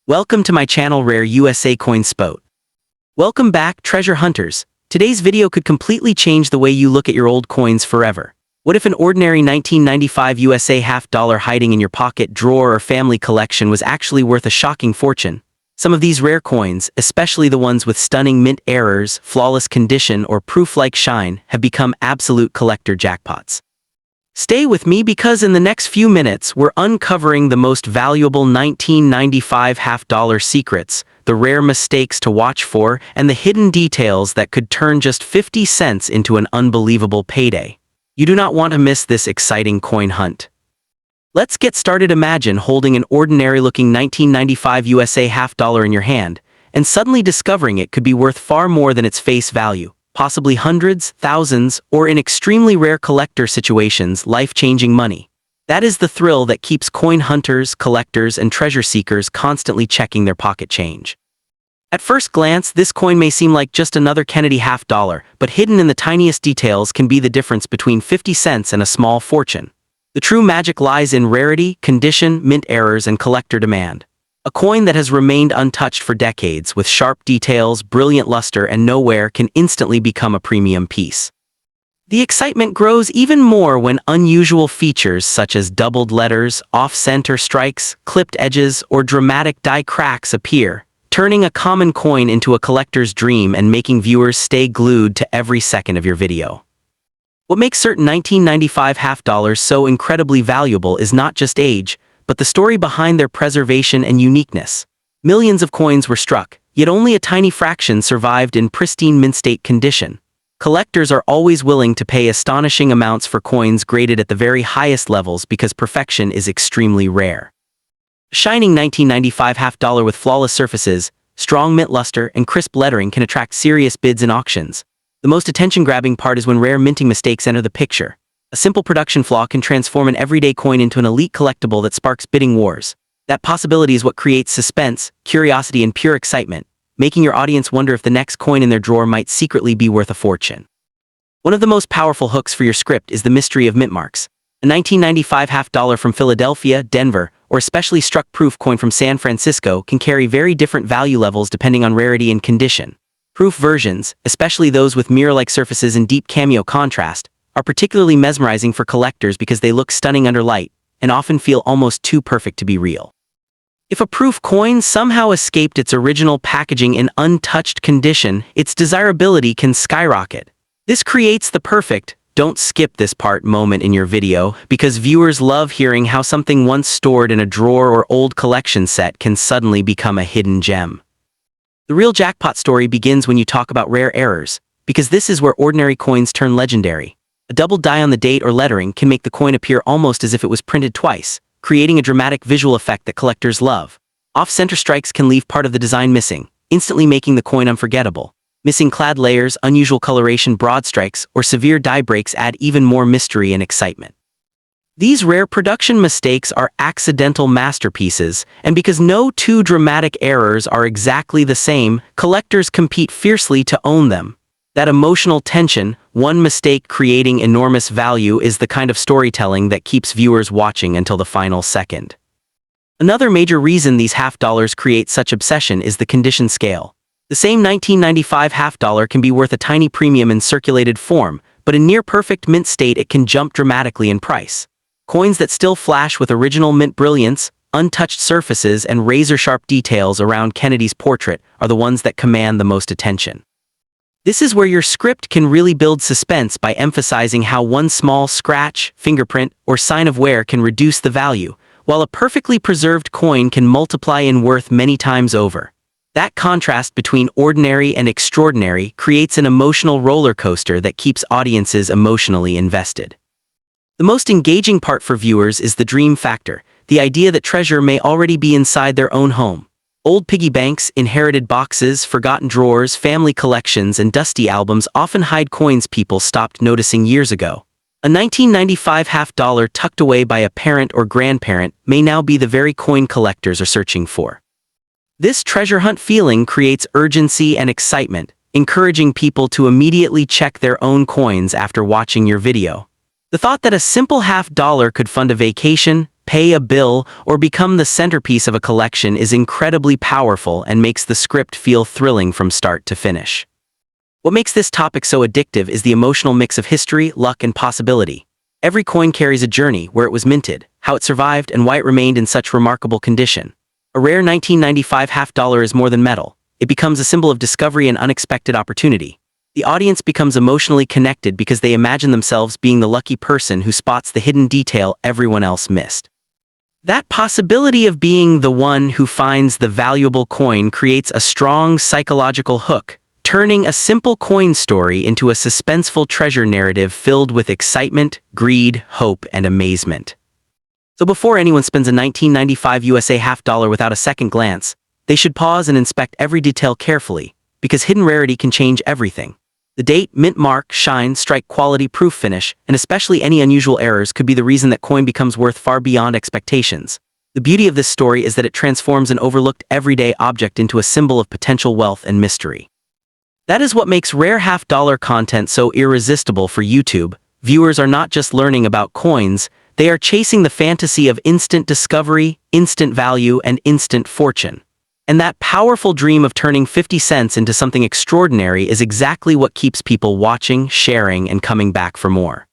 Welcome to my channel Rare USA Coin Spot. Welcome back, treasure hunters. Today's video could completely change the way you look at your old coins forever. What if an ordinary 1995 USA half-dollar hiding in your pocket, drawer, or family collection was actually worth a shocking fortune? Some of these rare coins, especially the ones with stunning mint errors, flawless condition, or proof-like shine, have become absolute collector jackpots. Stay with me because in the next few minutes, we're uncovering the most valuable 1995 half-dollar secrets, the rare mistakes to watch for, and the hidden details that could turn just 50 cents into an unbelievable payday. You do not want to miss this exciting coin hunt. Let's get started. Imagine holding an ordinary-looking 1995 USA half-dollar in your hand, and suddenly discovering it could be worth far more than its face value. Possibly hundreds, thousands, or in extremely rare collector situations, life-changing money. That is the thrill that keeps coin hunters, collectors, and treasure seekers constantly checking their pocket change. At first glance, this coin may seem like just another Kennedy half-dollar, but hidden in the tiniest details can be the difference between 50 cents and a small fortune. The true magic lies in rarity, condition, mint errors, and collector demand. A coin that has remained untouched for decades, with sharp details, brilliant luster, and no wear, can instantly become a premium piece. The excitement grows even more when unusual features such as doubled letters, off-center strikes, clipped edges, or dramatic die cracks appear, turning a common coin into a collector's dream and making viewers stay glued to every second of your video. What makes certain 1995 half-dollars so incredibly valuable is not just age, but the story behind their preservation and uniqueness. Millions of coins were struck, yet only a tiny fraction survived in pristine mint-state condition. Collectors are always willing to pay astonishing amounts for coins graded at the very highest levels because perfection is extremely rare. A shining 1995 half-dollar with flawless surfaces, strong mint luster, and crisp lettering can attract serious bids in auctions. The most attention-grabbing part is when rare minting mistakes enter the picture. A simple production flaw can transform an everyday coin into an elite collectible that sparks bidding wars. That possibility is what creates suspense, curiosity, and pure excitement, making your audience wonder if the next coin in their drawer might secretly be worth a fortune. One of the most powerful hooks for your script is the mystery of mint marks. A 1995 half-dollar from Philadelphia, Denver, or a specially struck proof coin from San Francisco can carry very different value levels depending on rarity and condition. Proof versions, especially those with mirror-like surfaces and deep cameo contrast, are particularly mesmerizing for collectors because they look stunning under light and often feel almost too perfect to be real. If a proof coin somehow escaped its original packaging in untouched condition, its desirability can skyrocket. This creates the perfect "don't skip this part" moment in your video because viewers love hearing how something once stored in a drawer or old collection set can suddenly become a hidden gem. The real jackpot story begins when you talk about rare errors, because this is where ordinary coins turn legendary. A double die on the date or lettering can make the coin appear almost as if it was printed twice, creating a dramatic visual effect that collectors love. Off-center strikes can leave part of the design missing, instantly making the coin unforgettable. Missing clad layers, unusual coloration, broad strikes, or severe die breaks add even more mystery and excitement. These rare production mistakes are accidental masterpieces, and because no two dramatic errors are exactly the same, collectors compete fiercely to own them. That emotional tension, one mistake creating enormous value, is the kind of storytelling that keeps viewers watching until the final second. Another major reason these half-dollars create such obsession is the condition scale. The same 1995 half-dollar can be worth a tiny premium in circulated form, but in near-perfect mint state it can jump dramatically in price. Coins that still flash with original mint brilliance, untouched surfaces, and razor-sharp details around Kennedy's portrait are the ones that command the most attention. This is where your script can really build suspense by emphasizing how one small scratch, fingerprint, or sign of wear can reduce the value, while a perfectly preserved coin can multiply in worth many times over. That contrast between ordinary and extraordinary creates an emotional roller coaster that keeps audiences emotionally invested. The most engaging part for viewers is the dream factor, the idea that treasure may already be inside their own home. Old piggy banks, inherited boxes, forgotten drawers, family collections, and dusty albums often hide coins people stopped noticing years ago. A 1995 half-dollar tucked away by a parent or grandparent may now be the very coin collectors are searching for. This treasure hunt feeling creates urgency and excitement, encouraging people to immediately check their own coins after watching your video. The thought that a simple half-dollar could fund a vacation, pay a bill, or become the centerpiece of a collection is incredibly powerful and makes the script feel thrilling from start to finish. What makes this topic so addictive is the emotional mix of history, luck, and possibility. Every coin carries a journey: where it was minted, how it survived, and why it remained in such remarkable condition. A rare 1995 half dollar is more than metal. It becomes a symbol of discovery and unexpected opportunity. The audience becomes emotionally connected because they imagine themselves being the lucky person who spots the hidden detail everyone else missed. That possibility of being the one who finds the valuable coin creates a strong psychological hook, turning a simple coin story into a suspenseful treasure narrative filled with excitement, greed, hope, and amazement. So before anyone spends a 1995 USA half dollar without a second glance, they should pause and inspect every detail carefully, because hidden rarity can change everything. The date, mint mark, shine, strike quality, proof finish, and especially any unusual errors could be the reason that coin becomes worth far beyond expectations. The beauty of this story is that it transforms an overlooked everyday object into a symbol of potential wealth and mystery. That is what makes rare half-dollar content so irresistible for YouTube. Viewers are not just learning about coins, they are chasing the fantasy of instant discovery, instant value, and instant fortune. And that powerful dream of turning 50 cents into something extraordinary is exactly what keeps people watching, sharing, and coming back for more.